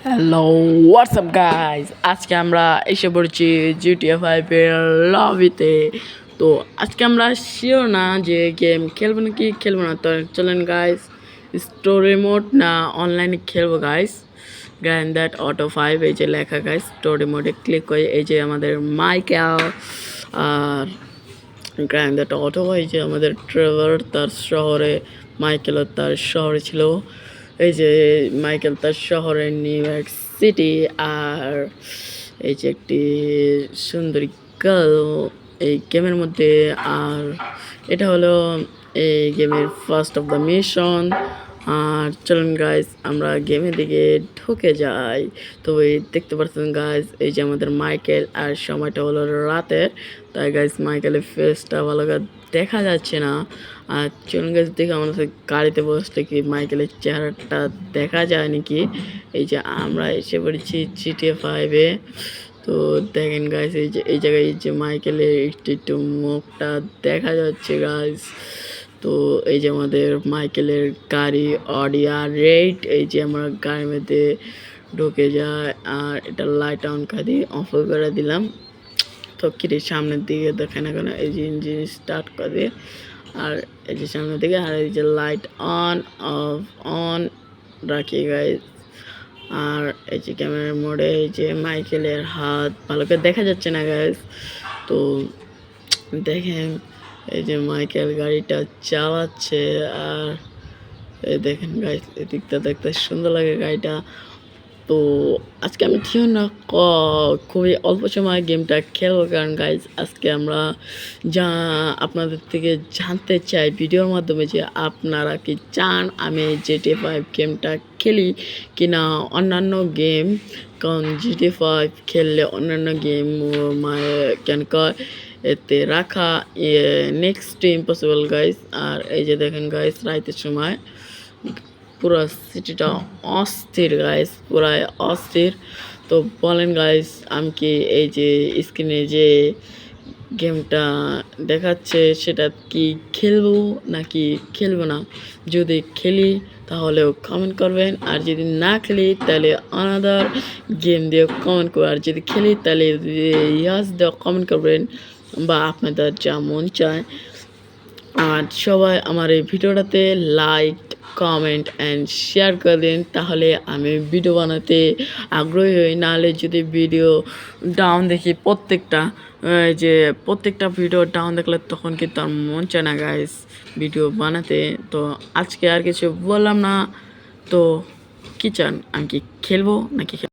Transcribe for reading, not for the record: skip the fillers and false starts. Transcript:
Hello WhatsApp guys, আজকে আমরা এসে পড়েছি GTA 5 এর লবিতে। তো আজকে আমরা শিওর না যে গেম খেলবো নাকি খেলবো না। তো চলেন গাইজ, স্টোরি মোড না অনলাইনে খেলবো গাইজ। গ্র্যান্ড দ্যাট অটো 5 এই যে লেখা গাইজ, স্টোরি মোডে ক্লিক করে এই যে আমাদের মাইকেল আর গ্র্যান্ড দ্যাট অটো, এই যে আমাদের ট্রেভার তার শহরে, মাইকেলও তার শহরে ছিল। এই যে মাইকেল তার শহরে নিউ ইয়র্ক সিটি, আর এই যে একটি সুন্দরী গার্ল এই গেমের মধ্যে। আর এটা হলো এই গেমের ফার্স্ট অফ দ্য মিশন। আর চলুন গাইজ আমরা গেমের দিকে ঢুকে যাই। তো এই দেখতে পাচ্ছেন গাইজ, এই যে আমাদের মাইকেল, আর সময়টা হলো রাতের, তাই গাইজ মাইকেলের ফেসটা ভালো করে দেখা যাচ্ছে না। আর চলুন গাইজ দেখে আমাদের গাড়িতে বসলে কি মাইকেলের চেহারাটা দেখা যায় নাকি। এই যে আমরা এসে পড়েছি GTA 5-এ। তো দেখেন গাইজ, এই যে এই জায়গায় এই যে মাইকেলের একটু একটু মুখটা দেখা যাচ্ছে গাইজ। তো এই যে আমাদের মাইকেলের গাড়ি অডি R8, এই যে আমরা গাড়ির মধ্যে ঢুকে যায়। আর এটা লাইট অন করে অফ করে দিলাম। তো কিরে সামনের দিকে দেখে না কেন, এই যে ইঞ্জিন স্টার্ট করে, আর এই যে সামনের দিকে, আর এই যে লাইট অন অফ অন রাখি গাইজ। আর এই যে ক্যামেরার মোডে এই যে মাইকেলের হাত ভালো করে দেখা যাচ্ছে না গাইজ। তো দেখেন এই যে মাইকেল গাড়িটা চালাচ্ছে, আর এই দেখেন গাইজ এদিকটা দেখতে সুন্দর লাগে গাড়িটা। তো আজকে আমি ঠিক না খুবই অল্প সময় গেমটা খেলবো, কারণ গাইজ আজকে আমরা যা আপনাদের থেকে জানতে চাই ভিডিওর মাধ্যমে যে আপনারা কি চান আমি GTA 5 গেমটা খেলি কি না অন্যান্য গেম। কারণ GTA 5 খেললে অন্যান্য গেম কেন কয় এতে রাখা নেক্সট ইম্পসিবল গাইজ। আর এই যে দেখেন গাইজ রাতের সময় পুরো সিটিটা অস্থির গাইজ, পুরাই অস্থির। তো বলেন গাইজ আমি কি এই যে স্ক্রিনে যে গেমটা দেখাচ্ছে সেটা কি খেলবো নাকি খেলবো না। যদি খেলি তাহলেও কমেন্ট করবেন, আর যদি না খেলি তাহলে আনাদার গেম দিয়ে কমেন্ট করবেন। আর যদি খেলি তাহলে ইয়াস দিয়ে কমেন্ট করবেন, বা আপনাদের যা মন চায়। আর সবাই আমার এই ভিডিওটাতে লাইক কমেন্ট অ্যান্ড শেয়ার করে দিন, তাহলে আমি ভিডিও বানাতে আগ্রহী হই। নাহলে যদি ভিডিও ডাউন দেখি প্রত্যেকটা ভিডিও ডাউন দেখলে তখন কিন্তু আর মন চায় না গাইস ভিডিও বানাতে। তো আজকে আর কিছু বললাম না। তো কি চান আমি কি খেলবো নাকি